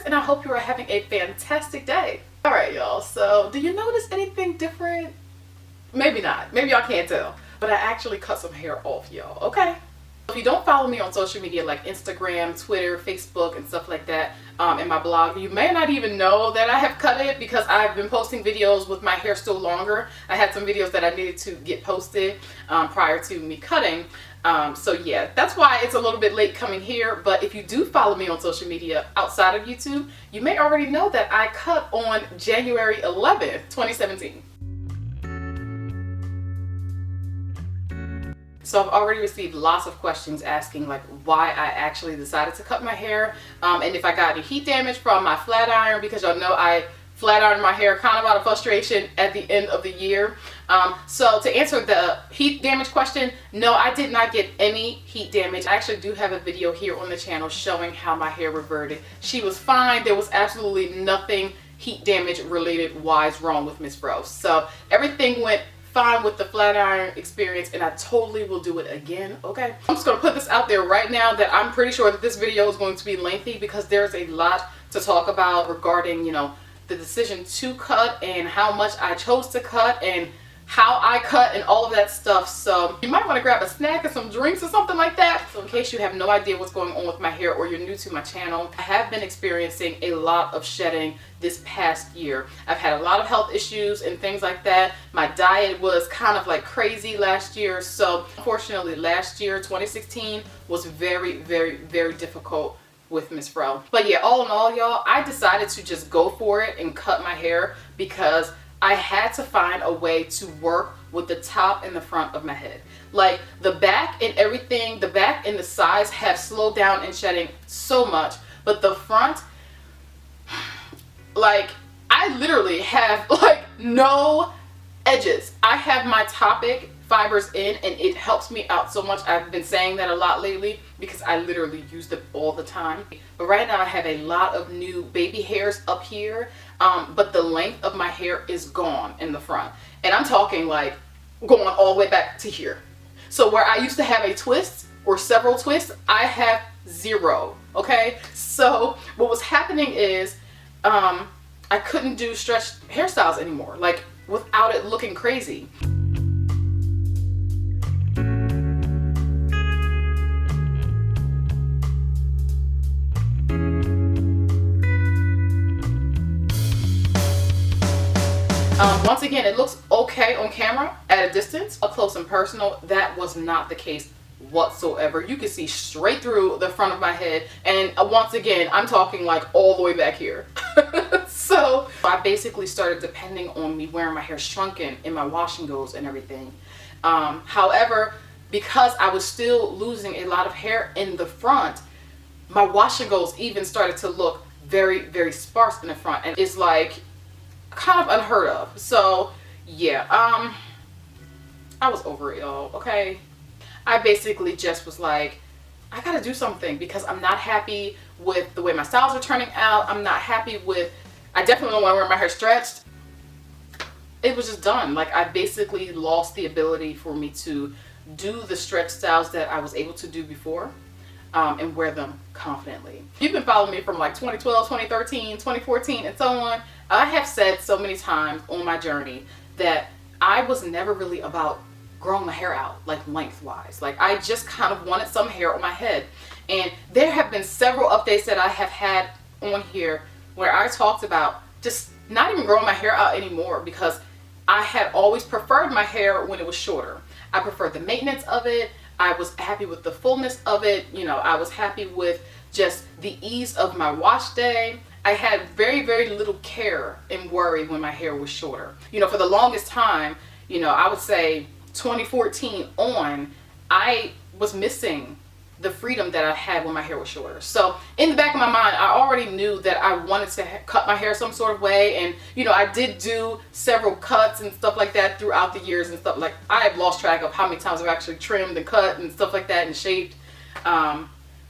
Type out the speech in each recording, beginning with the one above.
and I hope you are having a fantastic day. Alright y'all, so do you notice anything different? Maybe not, maybe y'all can't tell, but I actually cut some hair off, y'all, okay? If you don't follow me on social media like Instagram, Twitter, Facebook, and stuff like that, and my blog, you may not even know that I have cut it because I've been posting videos with my hair still longer. I had some videos that I needed to get posted prior to me cutting. So yeah, that's why it's a little bit late coming here. But if you do follow me on social media outside of YouTube, you may already know that I cut on January 11th, 2017. So I've already received lots of questions asking like why I actually decided to cut my hair, and if I got any heat damage from my flat iron, because y'all know I flat ironed my hair kind of out of frustration at the end of the year. So to answer the heat damage question, no, I did not get any heat damage. I actually do have a video here on the channel showing how my hair reverted. She was fine. There was absolutely nothing heat damage related wise wrong with Miss Rose. So everything went fine with the flat iron experience, and I totally will do it again, okay? I'm just gonna put this out there right now that I'm pretty sure that this video is going to be lengthy because there's a lot to talk about regarding, you know, the decision to cut and how much I chose to cut and how I cut and all of that stuff. So you might want to grab a snack and some drinks or something like that. So in case you have no idea what's going on with my hair or you're new to my channel, I have been experiencing a lot of shedding this past year. I've had a lot of health issues and things like that. My diet was kind of like crazy last year. So unfortunately last year, 2016, was very, very, very difficult with Miss Fro. But yeah, all in all, y'all, I decided to just go for it and cut my hair because I had to find a way to work with the top and the front of my head. Like the back and everything, the back and the sides have slowed down in shedding so much, but the front, like I literally have like no edges. I have my topic fibers in and it helps me out so much. I've been saying that a lot lately because I literally use them all the time. But right now I have a lot of new baby hairs up here, but the length of my hair is gone in the front, and I'm talking like going all the way back to here. So where I used to have a twist or several twists, I have zero. Okay, so what was happening is I couldn't do stretched hairstyles anymore, like without it looking crazy. Once again, it looks okay on camera at a distance. Up close and personal, that was not the case whatsoever. You can see straight through the front of my head, and once again, I'm talking like all the way back here. So I basically started depending on me wearing my hair shrunken in my wash and goes and everything. However, because I was still losing a lot of hair in the front, my wash and goes even started to look very, very sparse in the front, and it's like kind of unheard of. So yeah, I was over it, y'all, okay? I basically just was like, I gotta do something because I'm not happy with the way my styles are turning out. I'm not happy with, I definitely don't want to wear my hair stretched. It was just done. Like I basically lost the ability for me to do the stretch styles that I was able to do before, and wear them confidently. You've been following me from like 2012, 2013, 2014, and so on. I have said so many times on my journey that I was never really about growing my hair out like lengthwise. Like I just kind of wanted some hair on my head. And there have been several updates that I have had on here where I talked about just not even growing my hair out anymore because I had always preferred my hair when it was shorter. I preferred the maintenance of it. I was happy with the fullness of it. You know, I was happy with just the ease of my wash day. I had very, very little care and worry when my hair was shorter. You know, for the longest time, you know, I would say 2014 on, I was missing the freedom that I had when my hair was shorter. So in the back of my mind, I already knew that I wanted to cut my hair some sort of way. And, you know, I did do several cuts and stuff like that throughout the years and stuff. Like I have lost track of how many times I've actually trimmed and cut and stuff like that and shaped,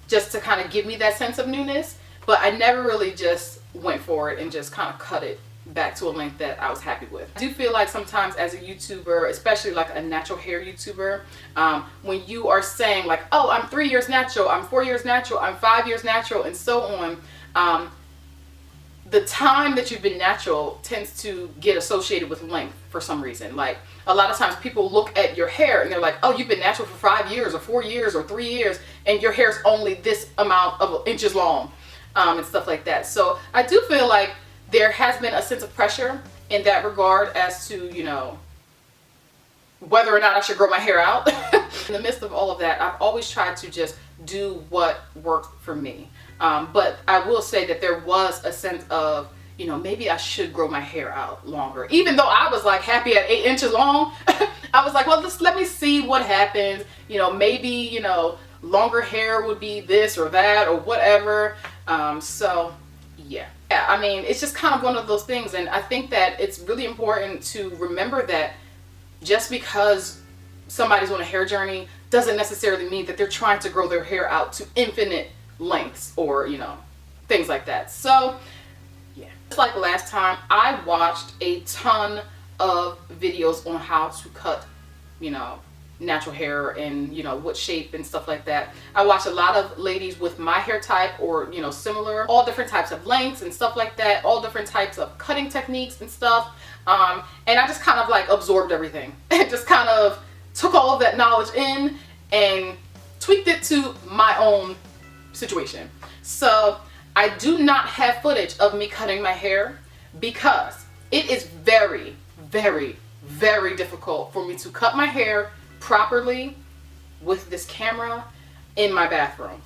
just to kind of give me that sense of newness. But I never really just went for it and just kind of cut it back to a length that I was happy with. I do feel like sometimes as a YouTuber, especially like a natural hair YouTuber, when you are saying like, oh, I'm 3 years natural, I'm 4 years natural, I'm 5 years natural, and so on, the time that you've been natural tends to get associated with length for some reason. Like a lot of times people look at your hair and they're like, oh, you've been natural for 5 years or 4 years or 3 years and your hair's only this amount of inches long, and stuff like that. So I do feel like there has been a sense of pressure in that regard as to, you know, whether or not I should grow my hair out. In the midst of all of that, I've always tried to just do what worked for me. But I will say that there was a sense of, you know, maybe I should grow my hair out longer. Even though I was like happy at 8 inches long, I was like, well, just let me see what happens. You know, maybe, you know, longer hair would be this or that or whatever. So yeah. Yeah, I mean, it's just kind of one of those things. And I think that it's really important to remember that just because somebody's on a hair journey doesn't necessarily mean that they're trying to grow their hair out to infinite lengths or, you know, things like that. So yeah, just like last time, I watched a ton of videos on how to cut, you know, natural hair and, you know, what shape and stuff like that. I watched a lot of ladies with my hair type or, you know, similar, all different types of lengths and stuff like that, all different types of cutting techniques and stuff. And I just kind of like absorbed everything and just kind of took all of that knowledge in and tweaked it to my own situation. So I do not have footage of me cutting my hair because it is very, very, very difficult for me to cut my hair properly with this camera in my bathroom.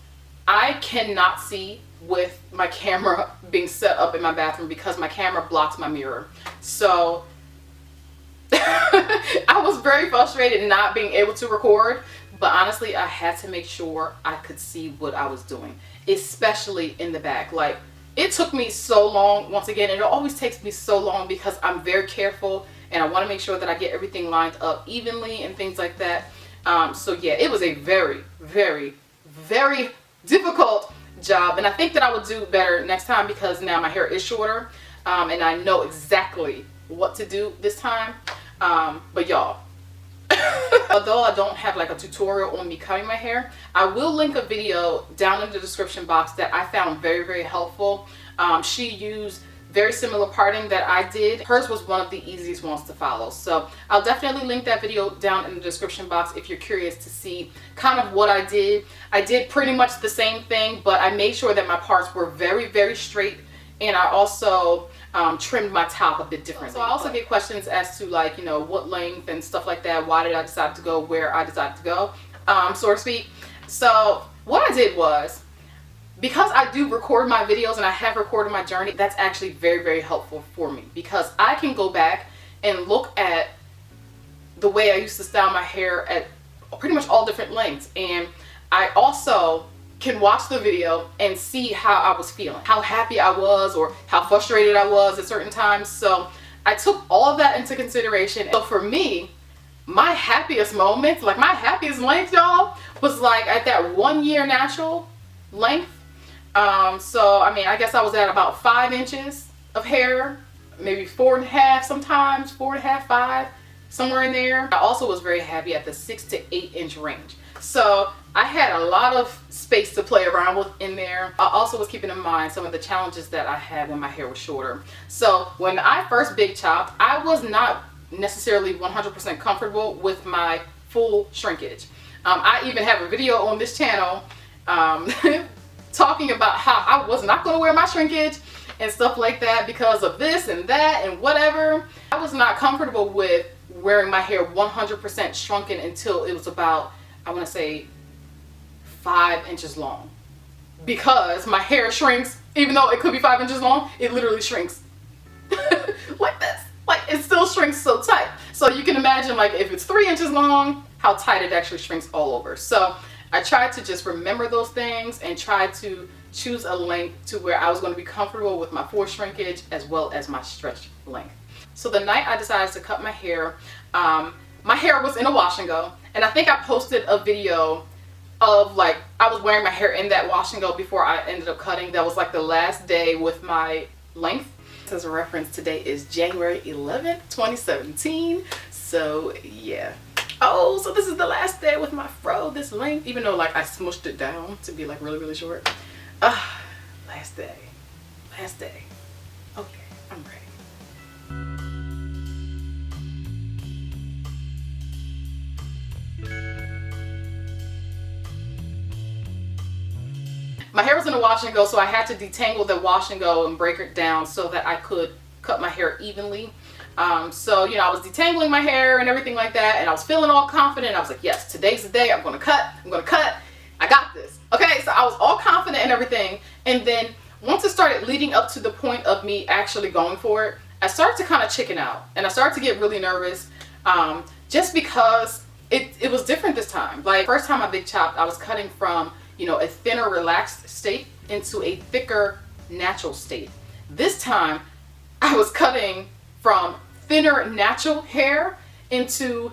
I cannot see with my camera being set up in my bathroom because my camera blocks my mirror. So I was very frustrated not being able to record, but honestly I had to make sure I could see what I was doing, especially in the back. Like, it took me so long. Once again, it always takes me so long because I'm very careful and I want to make sure that I get everything lined up evenly and things like that. So yeah, it was a very, very, very difficult job, and I think that I would do better next time because now my hair is shorter, and I know exactly what to do this time. But y'all, although I don't have like a tutorial on me cutting my hair, I will link a video down in the description box that I found very, very helpful. She used very similar parting that I did. Hers was one of the easiest ones to follow. So I'll definitely link that video down in the description box if you're curious to see kind of what I did. I did pretty much the same thing, but I made sure that my parts were very, very straight, and I also trimmed my top a bit differently. So I also get questions as to, like, you know, what length and stuff like that. Why did I decide to go where I decided to go, so to speak. So what I did was, because I do record my videos and I have recorded my journey, that's actually very, very helpful for me because I can go back and look at the way I used to style my hair at pretty much all different lengths. And I also can watch the video and see how I was feeling, how happy I was or how frustrated I was at certain times. So I took all of that into consideration. So for me, my happiest moments, like my happiest length, y'all, was like at that 1 year natural length. So I mean, I guess I was at about 5 inches of hair, maybe 4.5 sometimes, 4.5, 5, somewhere in there. I also was very happy at the 6 to 8 inch range. So I had a lot of space to play around with in there. I also was keeping in mind some of the challenges that I had when my hair was shorter. So when I first big chopped, I was not necessarily 100% comfortable with my full shrinkage. I even have a video on this channel talking about how I was not going to wear my shrinkage and stuff like that because of this and that and whatever. I was not comfortable with wearing my hair 100% shrunken until it was about, I want to say, 5 inches long, because my hair shrinks. Even though it could be 5 inches long, it literally shrinks like this. Like, it still shrinks so tight. So you can imagine, like, if it's 3 inches long, how tight it actually shrinks all over. So I tried to just remember those things and try to choose a length to where I was going to be comfortable with my full shrinkage as well as my stretch length. So the night I decided to cut my hair was in a wash and go, and I think I posted a video of, like, I was wearing my hair in that wash and go before I ended up cutting. That was like the last day with my length. As a reference, today is January 11th, 2017. So yeah. Oh, so this is the last day with my fro this length, even though, like, I smushed it down to be like really, really short. Last day. I'm ready. My hair was in a wash and go, so I had to detangle the wash and go and break it down so that I could cut my hair evenly. So, you know, I was detangling my hair and everything like that, and I was feeling all confident. I was like, yes, today's the day. I'm going to cut. I'm going to cut. I got this. Okay, so I was all confident and everything. And then once it started leading up to the point of me actually going for it, I started to kind of chicken out. And I started to get really nervous just because it was different this time. Like, first time I big chopped, I was cutting from, you know, a thinner, relaxed state into a thicker, natural state. This time, I was cutting from thinner, natural hair into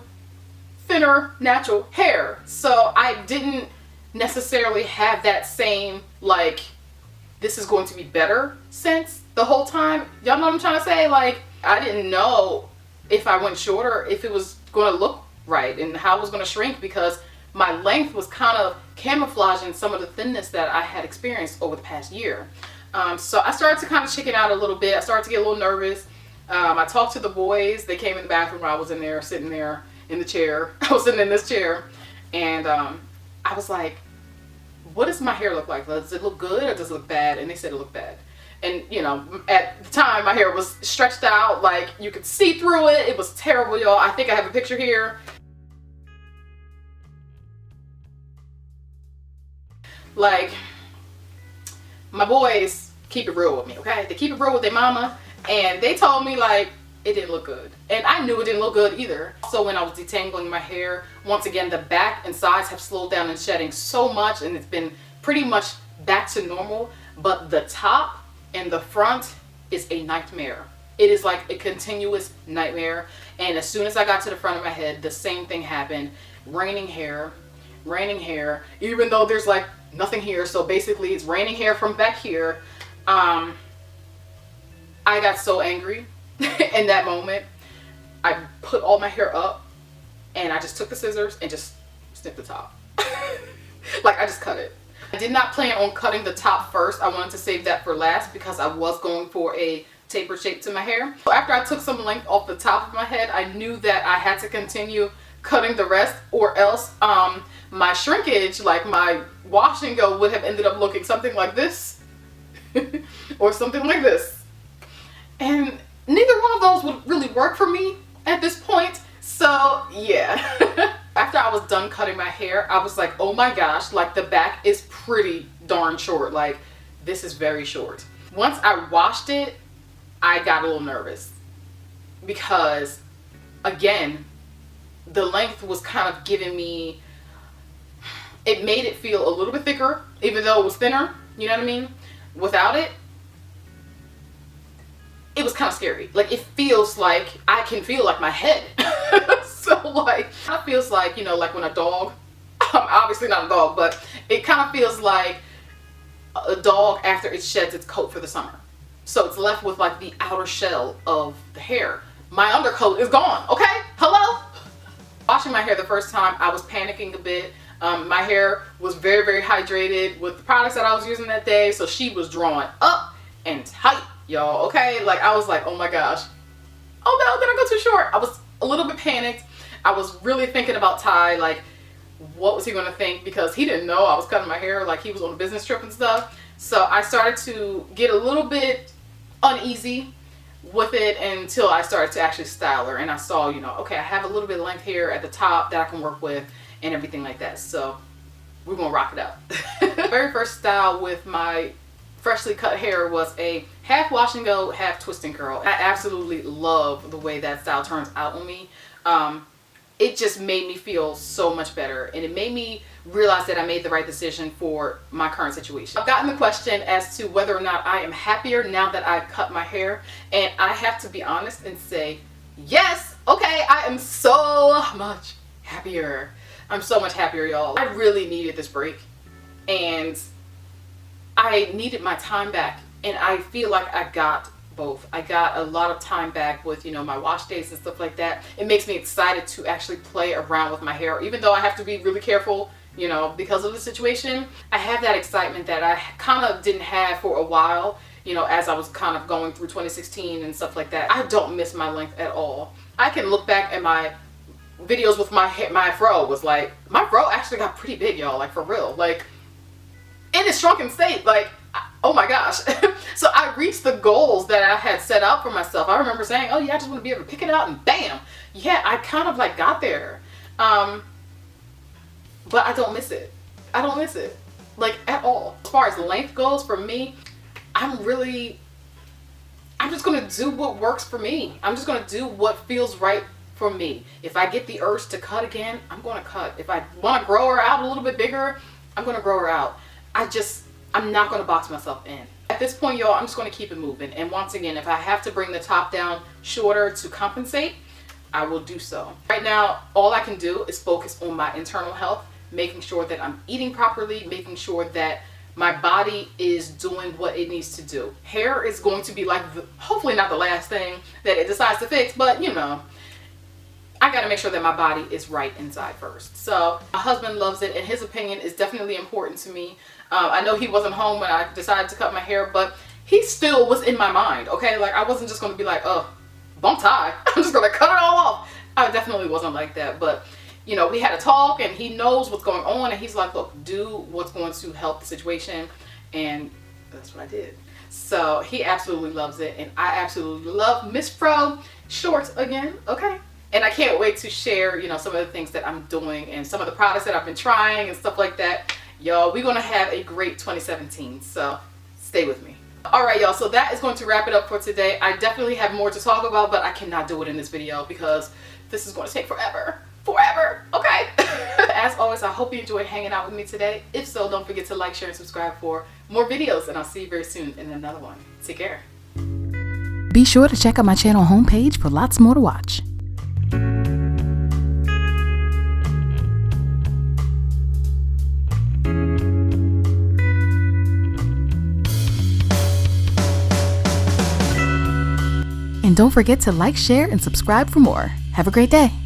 thinner, natural hair. So I didn't necessarily have that same, like, this is going to be better sense the whole time. Y'all know what I'm trying to say? Like, I didn't know if I went shorter, if it was going to look right and how it was going to shrink, because my length was kind of camouflaging some of the thinness that I had experienced over the past year. So I started to kind of chicken out a little bit. I started to get a little nervous. I talked to the boys. They came in the bathroom while I was in there, sitting there in the chair. I was sitting in this chair, and I was like, what does my hair look like? Does it look good or does it look bad? And they said it looked bad. And, you know, at the time, my hair was stretched out. Like, you could see through it. It was terrible, y'all. I think I have a picture here. Like, my boys keep it real with me, okay? They keep it real with their mama, and they told me, like, it didn't look good. And I knew it didn't look good either. So when I was detangling my hair, once again, the back and sides have slowed down in shedding so much, and it's been pretty much back to normal. But the top and the front is a nightmare. It is like a continuous nightmare. And as soon as I got to the front of my head, the same thing happened. Raining hair, even though there's like nothing here. So basically it's raining hair from back here. I got so angry in that moment. I put all my hair up and I just took the scissors and just snipped the top. Like, I just cut it. I did not plan on cutting the top first. I wanted to save that for last because I was going for a taper shape to my hair. So after I took some length off the top of my head, I knew that I had to continue cutting the rest, or else my shrinkage, like my wash and go, would have ended up looking something like this or something like this. And neither one of those would really work for me at this point. So yeah. After I was done cutting my hair, I was like, oh my gosh, like the back is pretty darn short. Like, this is very short. Once I washed it, I got a little nervous because, again, the length was kind of giving me, it made it feel a little bit thicker, even though it was thinner, you know what I mean? Without it, it was kind of scary. Like, it feels like I can feel like my head. So like, it feels like, you know, like when a dog, I'm obviously not a dog, but it kind of feels like a dog after it sheds its coat for the summer. So it's left with like the outer shell of the hair. My undercoat is gone, okay? Hello? Washing my hair the first time, I was panicking a bit. My hair was very, very hydrated with the products that I was using that day. So she was drawn up and tight, y'all, okay? Like, I was like, oh my gosh. Oh no, did I go too short? I was a little bit panicked. I was really thinking about Ty, like, what was he gonna think? Because he didn't know I was cutting my hair, like he was on a business trip and stuff. So I started to get a little bit uneasy with it until I started to actually style her. And I saw, you know, okay, I have a little bit of length here at the top that I can work with and everything like that. So we're gonna rock it out. The very first style with my freshly cut hair was a half wash and go, half twist and curl. I absolutely love the way that style turns out on me. It just made me feel so much better, and it made me realize that I made the right decision for my current situation. I've gotten the question as to whether or not I am happier now that I've cut my hair, and I have to be honest and say, yes, okay, I am so much happier. I'm so much happier, y'all. I really needed this break, and I needed my time back, and I feel like I got both. I got a lot of time back with, you know, my wash days and stuff like that. It makes me excited to actually play around with my hair, even though I have to be really careful, you know, because of the situation. I have that excitement that I kind of didn't have for a while, you know, as I was kind of going through 2016 and stuff like that. I don't miss my length at all. I can look back at my videos with my fro was like, my fro actually got pretty big, y'all, like for real, like in its shrunken state, like, oh my gosh. So I reached the goals that I had set out for myself. I remember saying, oh yeah, I just want to be able to pick it out, and bam, yeah, I kind of like got there. But I don't miss it. I don't miss it, like, at all. As far as length goes for me, I'm just gonna do what works for me. I'm just gonna do what feels right for me. If I get the urge to cut again, I'm gonna cut. If I want to grow her out a little bit bigger, I'm gonna grow her out. I'm not gonna box myself in. At this point, y'all, I'm just gonna keep it moving. And once again, if I have to bring the top down shorter to compensate, I will do so. Right now, all I can do is focus on my internal health, making sure that I'm eating properly, making sure that my body is doing what it needs to do. Hair is going to be like, hopefully not the last thing that it decides to fix, but you know, I gotta make sure that my body is right inside first. So my husband loves it, and his opinion is definitely important to me. I know he wasn't home when I decided to cut my hair, but he still was in my mind, okay? Like, I wasn't just gonna be like, oh, bump tie, I'm just gonna cut it all off. I definitely wasn't like that, but you know, we had a talk, and he knows what's going on, and he's like, look, do what's going to help the situation, and that's what I did. So he absolutely loves it, and I absolutely love Miss Fro shorts again, okay? And I can't wait to share, you know, some of the things that I'm doing and some of the products that I've been trying and stuff like that. Y'all, we're gonna have a great 2017, so stay with me. All right, y'all, so that is going to wrap it up for today. I definitely have more to talk about, but I cannot do it in this video because this is going to take forever. Forever, okay? As always, I hope you enjoyed hanging out with me today. If so, don't forget to like, share, and subscribe for more videos, and I'll see you very soon in another one. Take care. Be sure to check out my channel homepage for lots more to watch. And don't forget to like, share, and subscribe for more. Have a great day.